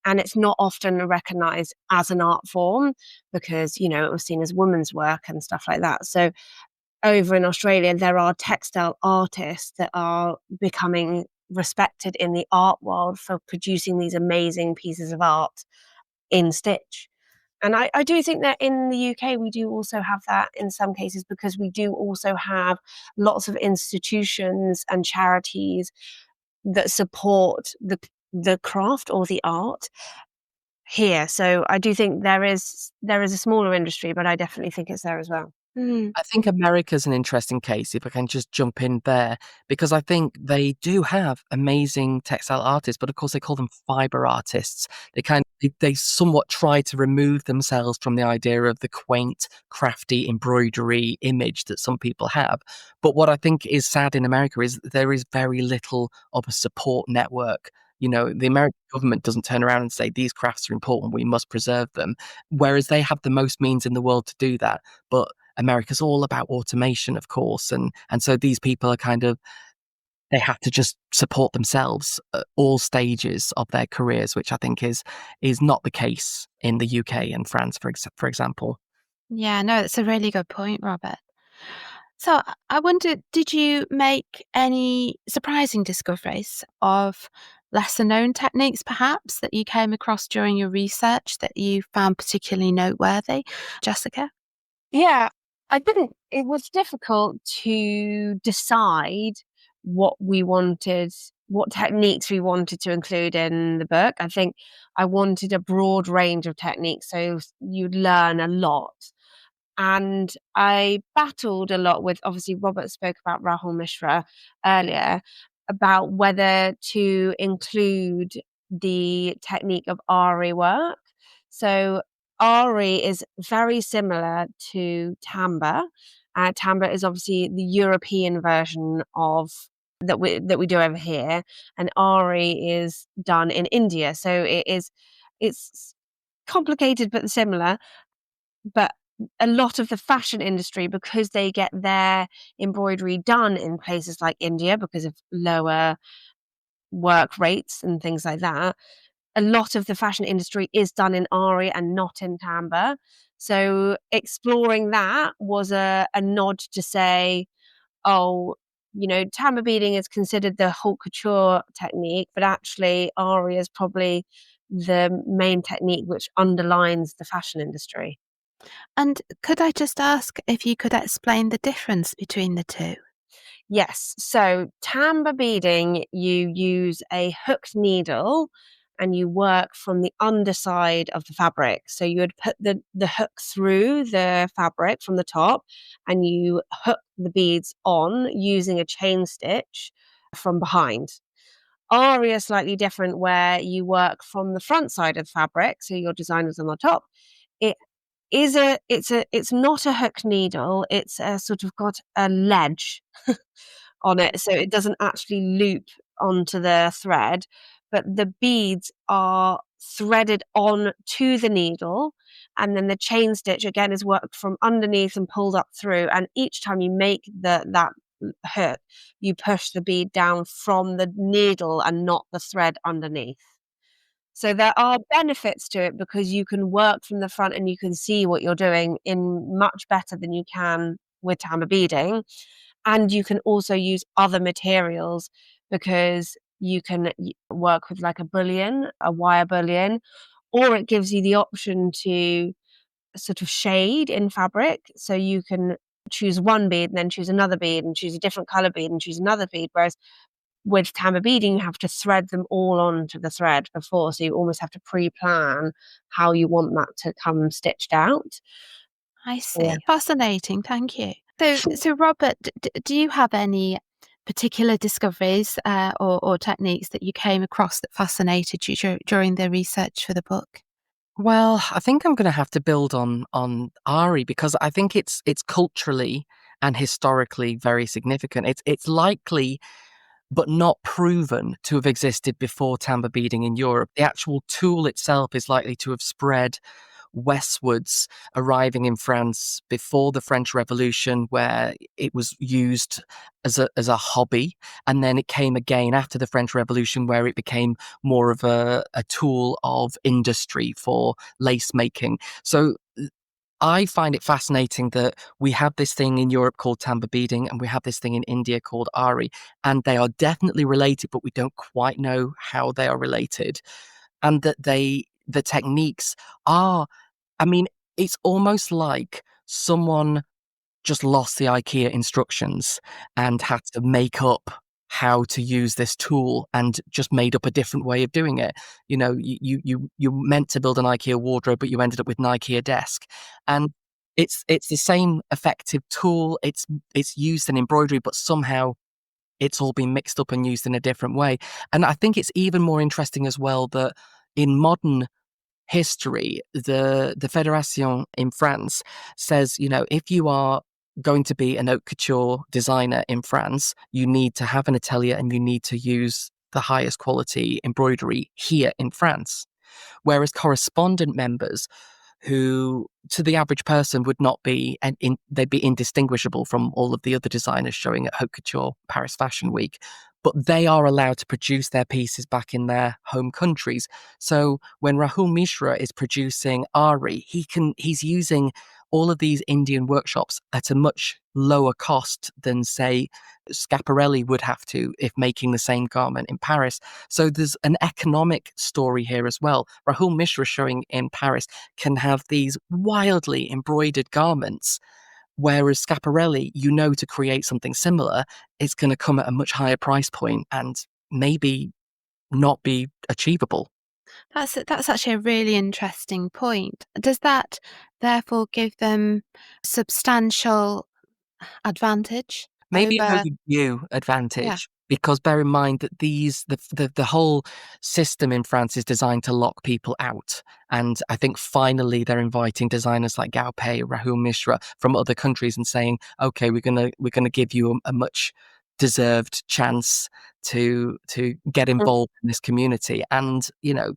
and it's not often recognized as an art form because, it was seen as women's work and stuff like that. So over in Australia, there are textile artists that are becoming respected in the art world for producing these amazing pieces of art in stitch. And I do think that in the UK, we do also have that in some cases, because we do also have lots of institutions and charities that support the craft or the art here. So I do think there is a smaller industry, but I definitely think it's there as well. I think America's an interesting case, if I can just jump in there, because I think they do have amazing textile artists, but of course they call them fiber artists. They somewhat try to remove themselves from the idea of the quaint, crafty embroidery image that some people have. But what I think is sad in America is there is very little of a support network. The American government doesn't turn around and say these crafts are important, we must preserve them, whereas they have the most means in the world to do that. But America's all about automation, of course, and so these people are kind of, they have to just support themselves at all stages of their careers, which I think is not the case in the UK and France, for example. Yeah, no, that's a really good point, Robert. So I wonder, did you make any surprising discoveries of lesser known techniques perhaps that you came across during your research that you found particularly noteworthy, Jessica? Yeah, I didn't. It was difficult to decide what we wanted, what techniques we wanted to include in the book. I think I wanted a broad range of techniques, so you'd learn a lot. And I battled a lot with, obviously, Robert spoke about Rahul Mishra earlier, about whether to include the technique of Ari work. So Ari is very similar to Tamba. Tamba is obviously the European version of that we do over here, and Ari is done in India. So it's complicated but similar. But a lot of the fashion industry, because they get their embroidery done in places like India because of lower work rates and things like that, a lot of the fashion industry is done in Ari and not in Tamba. So exploring that was a nod to say, oh, Tamba beading is considered the haute couture technique, but actually Ari is probably the main technique which underlines the fashion industry. And could I just ask if you could explain the difference between the two? Yes. So Tamba beading, you use a hooked needle and you work from the underside of the fabric. So you would put the hook through the fabric from the top and you hook the beads on using a chain stitch from behind. Aria is slightly different where you work from the front side of the fabric. So your design is on the top. It it's not a hook needle, it's a sort of got a ledge on it, so it doesn't actually loop onto the thread, but the beads are threaded on to the needle, and then the chain stitch again is worked from underneath and pulled up through, and each time you make that hook, you push the bead down from the needle and not the thread underneath. So there are benefits to it because you can work from the front and you can see what you're doing in much better than you can with tamba beading. And you can also use other materials because you can work with like a bullion, a wire bullion, or it gives you the option to sort of shade in fabric. So you can choose one bead and then choose another bead and choose a different color bead and choose another bead. Whereas with tamba beading, you have to thread them all onto the thread before. So you almost have to pre-plan how you want that to come stitched out. I Yeah. see. Fascinating. Thank you. So Robert, do you have any particular discoveries or techniques that you came across that fascinated you during the research for the book? Well, I think I'm going to have to build on Ari because I think it's culturally and historically very significant. It's likely but not proven to have existed before tamba beading in Europe. The actual tool itself is likely to have spread westwards, arriving in France before the French Revolution, where it was used as a hobby, and then it came again after the French Revolution, where it became more of a tool of industry for lace making. So I find it fascinating that we have this thing in Europe called tamba beading and we have this thing in India called Ari, and they are definitely related, but we don't quite know how they are related. And that the techniques are, I mean, it's almost like someone just lost the IKEA instructions and had to make up how to use this tool and just made up a different way of doing it. You know, you meant to build an IKEA wardrobe, but you ended up with an IKEA desk. And it's the same effective tool. It's used in embroidery, but somehow it's all been mixed up and used in a different way. And I think it's even more interesting as well that in modern history, the Fédération in France says, you know, if you are going to be an haute couture designer in France, you need to have an atelier and you need to use the highest quality embroidery here in France. Whereas correspondent members who to the average person would not be, and they'd be indistinguishable from all of the other designers showing at Haute Couture Paris Fashion Week. But they are allowed to produce their pieces back in their home countries. So when Rahul Mishra is producing Ari, he's using all of these Indian workshops at a much lower cost than, say, Schiaparelli would have to if making the same garment in Paris. So there's an economic story here as well. Rahul Mishra showing in Paris can have these wildly embroidered garments, whereas Schiaparelli, to create something similar, it's going to come at a much higher price point and maybe not be achievable. That's actually a really interesting point. Does that therefore give them substantial advantage Maybe an over? overview Yeah, advantage, because bear in mind that the whole system in France is designed to lock people out. And I think finally they're inviting designers like Gaupé, Rahul Mishra from other countries and saying, okay, we're gonna give you a much deserved chance to get involved in this community. And,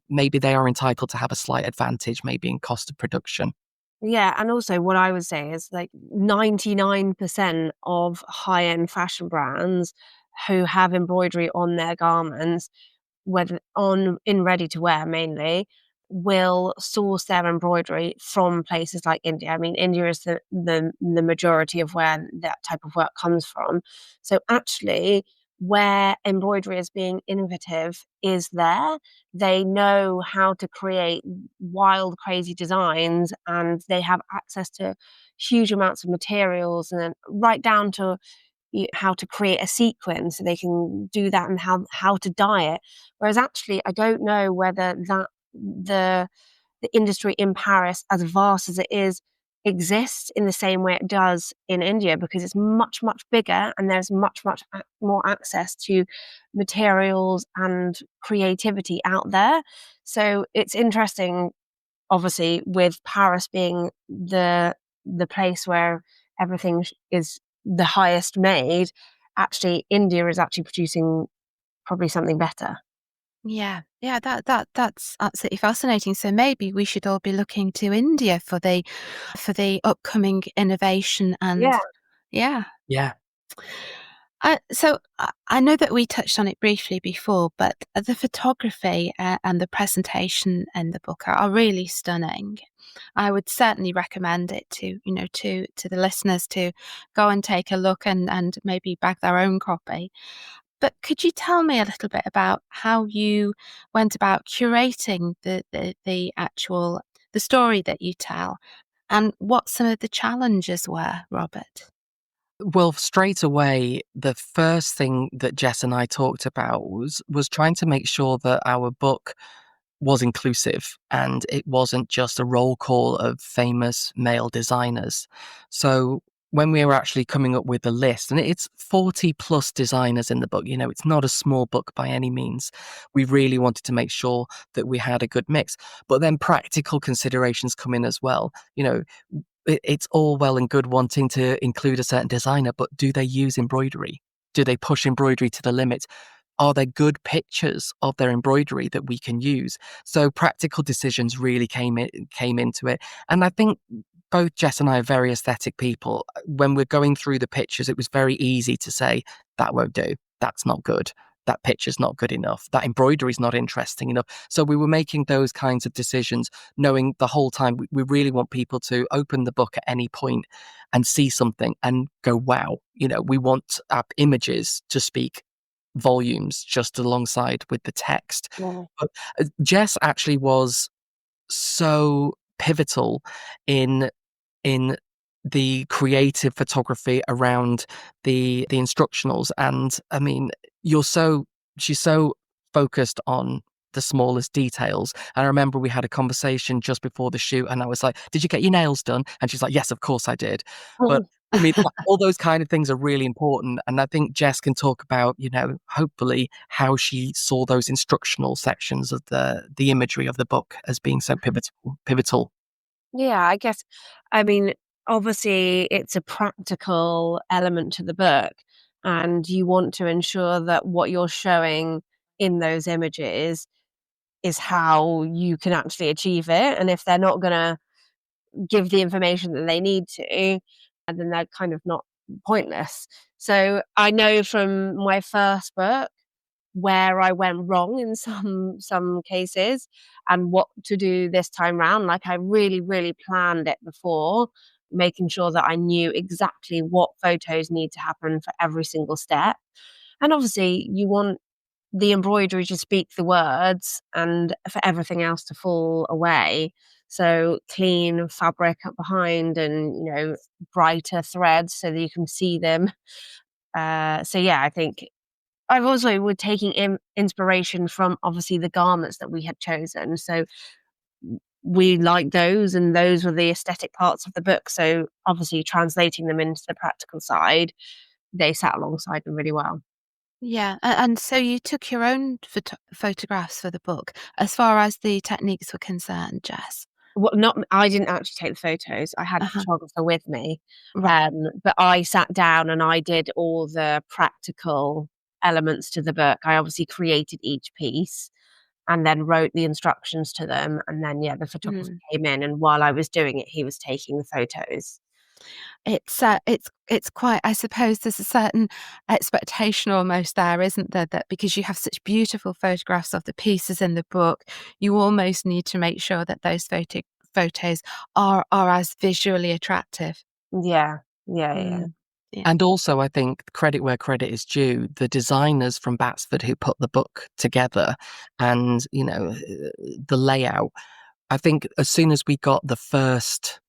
maybe they are entitled to have a slight advantage, maybe in cost of production. Yeah, and also what I would say is like 99% of high-end fashion brands who have embroidery on their garments, whether in ready to wear mainly, will source their embroidery from places like India. I mean, India is the majority of where that type of work comes from. So actually, where embroidery is being innovative is there. They know how to create wild, crazy designs, and they have access to huge amounts of materials, and then right down to how to create a sequin, so they can do that, and how to dye it. Whereas actually, I don't know whether the industry in Paris, as vast as it is, exists in the same way it does in India, because it's much, much bigger and there's much, much more access to materials and creativity out there. So it's interesting, obviously, with Paris being the place where everything is the highest made. Actually, India is actually producing probably something better. yeah, yeah. That's absolutely fascinating. So maybe we should all be looking to India for the upcoming innovation and Yeah. yeah. Yeah. I know that we touched on it briefly before, but the photography and the presentation in the book are really stunning. I would certainly recommend it to the listeners to go and take a look and maybe bag their own copy. But could you tell me a little bit about how you went about curating the actual the story that you tell, and what some of the challenges were, Robert? Well, straight away, the first thing that Jess and I talked about was trying to make sure that our book was inclusive and it wasn't just a roll call of famous male designers. So when we were actually coming up with the list, and it's 40 plus designers in the book, it's not a small book by any means. We really wanted to make sure that we had a good mix. But then practical considerations come in as well. It's all well and good wanting to include a certain designer, but do they use embroidery? Do they push embroidery to the limit? Are there good pictures of their embroidery that we can use? So practical decisions really came into it. And I think both Jess and I are very aesthetic people. When we're going through the pictures, it was very easy to say, that won't do. That's not good. That picture's not good enough. That embroidery is not interesting enough. So we were making those kinds of decisions, knowing the whole time we really want people to open the book at any point and see something and go, wow. We want our images to speak volumes just alongside with the text. Yeah. But Jess actually was so pivotal in in the creative photography around the instructionals. And I mean, she's so focused on the smallest details. And I remember we had a conversation just before the shoot and I was like, did you get your nails done? And she's like, yes, of course I did. But I mean, all those kind of things are really important. And I think Jess can talk about, hopefully how she saw those instructional sections of the imagery of the book as being so pivotal. Yeah, I guess, I mean, obviously it's a practical element to the book, and you want to ensure that what you're showing in those images is how you can actually achieve it. And if they're not going to give the information that they need to, and then they're kind of not pointless. So I know from my first book where I went wrong in some cases and what to do this time round. Like I really, really planned it before, making sure that I knew exactly what photos need to happen for every single step. And obviously you want the embroidery to speak the words and for everything else to fall away. So clean fabric up behind and, brighter threads so that you can see them. So yeah, I think I've also were taking inspiration from obviously the garments that we had chosen. So we liked those, and those were the aesthetic parts of the book. So obviously translating them into the practical side, they sat alongside them really well. Yeah, and so you took your own photographs for the book as far as the techniques were concerned, Jess? Well, not I didn't actually take the photos. I had a Uh-huh. photographer with me, Right. but I sat down and I did all the practical elements to the book. I obviously created each piece and then wrote the instructions to them, and then, yeah, the photographer Mm. came in, and while I was doing it, he was taking the photos. It's quite, I suppose there's a certain expectation almost there, isn't there? That because you have such beautiful photographs of the pieces in the book, you almost need to make sure that those photos are as visually attractive. Yeah. Yeah, yeah. Mm. Yeah. And also, I think credit where credit is due, the designers from Batsford who put the book together and, the layout. I think as soon as we got the first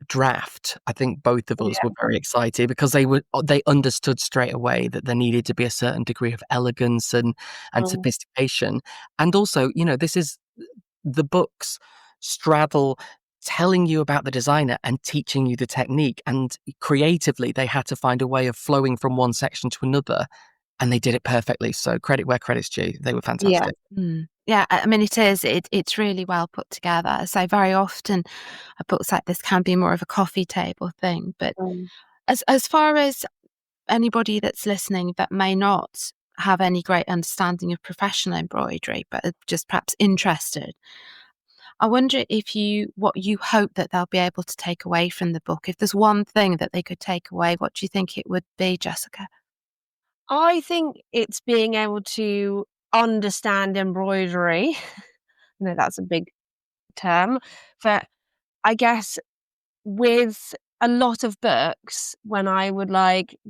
draft, I think both of us Yeah. were very excited because they understood straight away that there needed to be a certain degree of elegance and Mm. sophistication. And also, this is the books straddle telling you about the designer and teaching you the technique. And creatively, they had to find a way of flowing from one section to another. And they did it perfectly. So credit where credit's due. They were Yeah. fantastic. Mm. Yeah, I mean, it's really well put together. So very often, books like this can be more of a coffee table thing. But Mm. as far as anybody that's listening that may not have any great understanding of professional embroidery, but are just perhaps interested, I wonder what you hope that they'll be able to take away from the book. If there's one thing that they could take away, what do you think it would be, Jessica? I think it's being able to understand embroidery. That's a big term, but I guess with a lot of books, when I would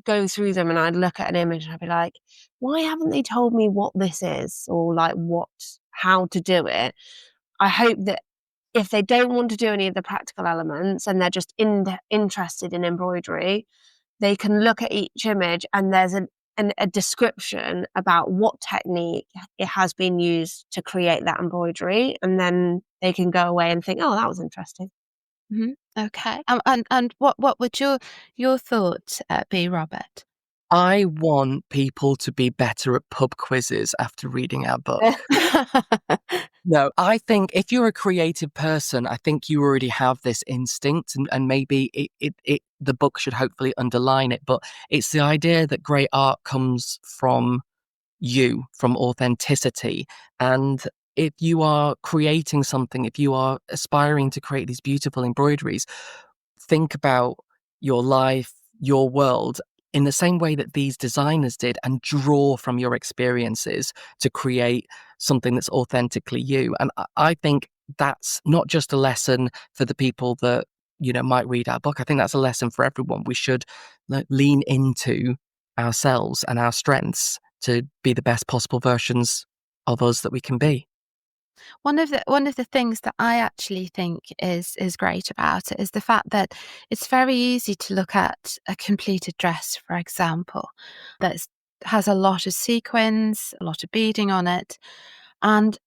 go through them and I'd look at an image and I'd be like, why haven't they told me what this is or how to do it? I hope that if they don't want to do any of the practical elements and they're just interested in embroidery, they can look at each image and there's a description about what technique it has been used to create that embroidery, and then they can go away and think, oh, that was interesting. Mhm. Okay. And what would your thought be, Robert? I want people to be better at pub quizzes after reading our book. No, I think if you're a creative person, I think you already have this instinct, and maybe the book should hopefully underline it. But it's the idea that great art comes from you, from authenticity. And if you are creating something, if you are aspiring to create these beautiful embroideries, think about your life, your world, in the same way that these designers did, and draw from your experiences to create something that's authentically you. And I think that's not just a lesson for the people that, might read our book. I think that's a lesson for everyone. We should lean into ourselves and our strengths to be the best possible versions of us that we can be. One of the things that I actually think is great about it is the fact that it's very easy to look at a completed dress, for example, that has a lot of sequins, a lot of beading on it, and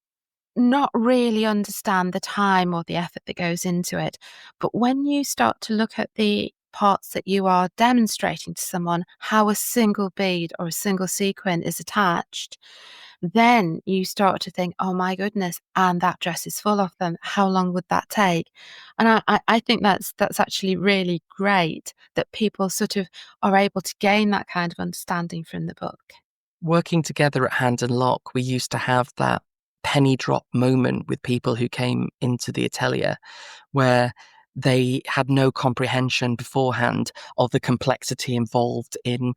not really understand the time or the effort that goes into it. But when you start to look at the parts that you are demonstrating to someone, how a single bead or a single sequin is attached, then you start to think, oh my goodness, and that dress is full of them. How long would that take? And I think that's actually really great that people sort of are able to gain that kind of understanding from the book. Working together at Hand and Lock, we used to have that penny drop moment with people who came into the atelier where they had no comprehension beforehand of the complexity involved in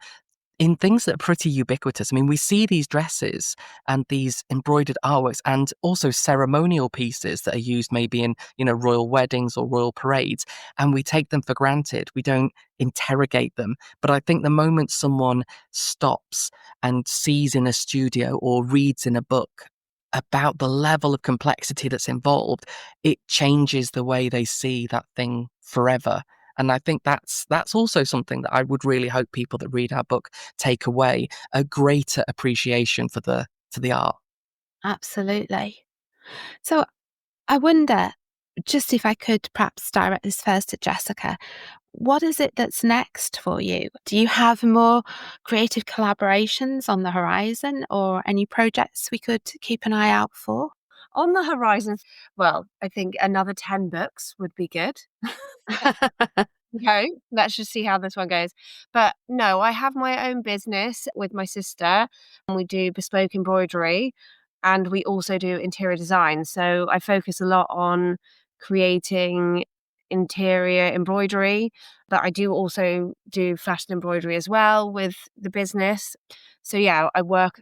things that are pretty ubiquitous. I mean, we see these dresses and these embroidered artworks and also ceremonial pieces that are used maybe in, royal weddings or royal parades, and we take them for granted. We don't interrogate them. But I think the moment someone stops and sees in a studio or reads in a book about the level of complexity that's involved, it changes the way they see that thing forever. And I think that's also something that I would really hope people that read our book take away, a greater appreciation for the art. Absolutely. So I wonder, just if I could perhaps direct this first at Jessica, what is it that's next for you? Do you have more creative collaborations on the horizon, or any projects we could keep an eye out for? On the horizon, well, I think another 10 books would be good. Okay, let's just see how this one goes. But no, I have my own business with my sister, and we do bespoke embroidery, and we also do interior design. So I focus a lot on creating interior embroidery, but I do also do fashion embroidery as well with the business. So yeah, I work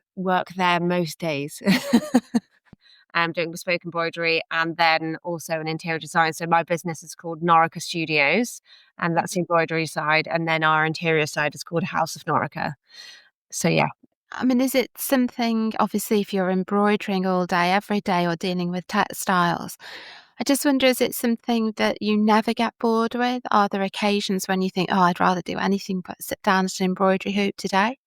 there most days. Doing bespoke embroidery and then also an interior design. So my business is called Norica Studios, and that's the embroidery side. And then our interior side is called House of Norica. So yeah. I mean, is it something, obviously, if you're embroidering all day, every day, or dealing with textiles, I just wonder, is it something that you never get bored with? Are there occasions when you think, oh, I'd rather do anything but sit down at an embroidery hoop today?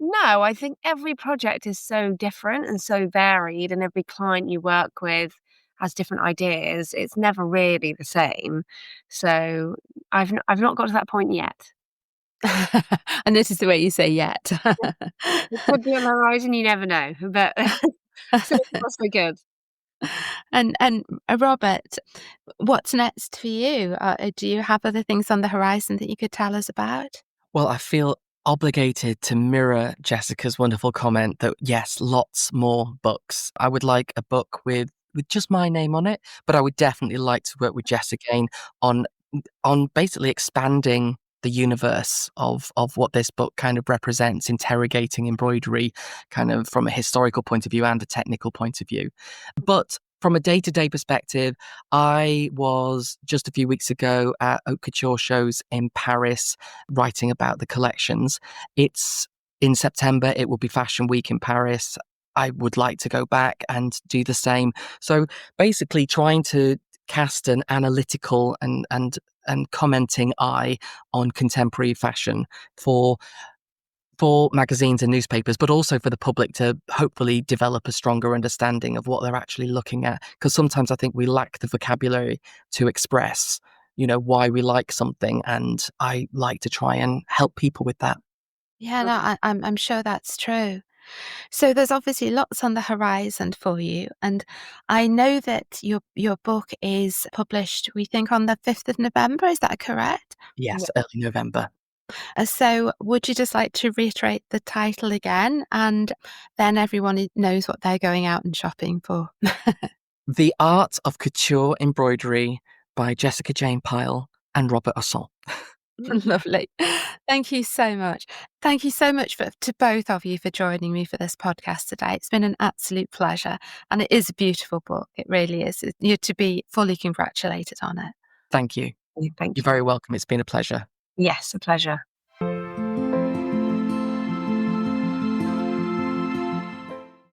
No, I think every project is so different and so varied, and every client you work with has different ideas. It's never really the same. So I've not got to that point yet. And this is the way you say yet. It could be on the horizon, you never know. But so far so good. And Robert, what's next for you? Do you have other things on the horizon that you could tell us about? Well, I feel obligated to mirror Jessica's wonderful comment that yes, lots more books. I would like a book with just my name on it, but I would definitely like to work with Jess again on basically expanding the universe of what this book kind of represents, interrogating embroidery kind of from a historical point of view and a technical point of view. But from a day-to-day perspective, I was just a few weeks ago at Haute Couture shows in Paris writing about the collections. It's in September, it will be Fashion Week in Paris. I would like to go back and do the same. So basically trying to cast an analytical and commenting eye on contemporary fashion for magazines and newspapers, but also for the public to hopefully develop a stronger understanding of what they're actually looking at. Because sometimes I think we lack the vocabulary to express, why we like something, and I like to try and help people with that. Yeah, no, I'm sure that's true. So there's obviously lots on the horizon for you, and I know that your book is published, we think, on the 5th of November. Is that correct? Yes, early November. So would you just like to reiterate the title again, and then everyone knows what they're going out and shopping for? The Art of Couture Embroidery by Jessica Jane Pile and Robert Ossant. Lovely. Thank you so much. Thank you so much to both of you for joining me for this podcast today. It's been an absolute pleasure, and it is a beautiful book. It really is. You're to be fully congratulated on it. Thank you. Thank You're you. very welcome. It's been a pleasure. Yes, a pleasure.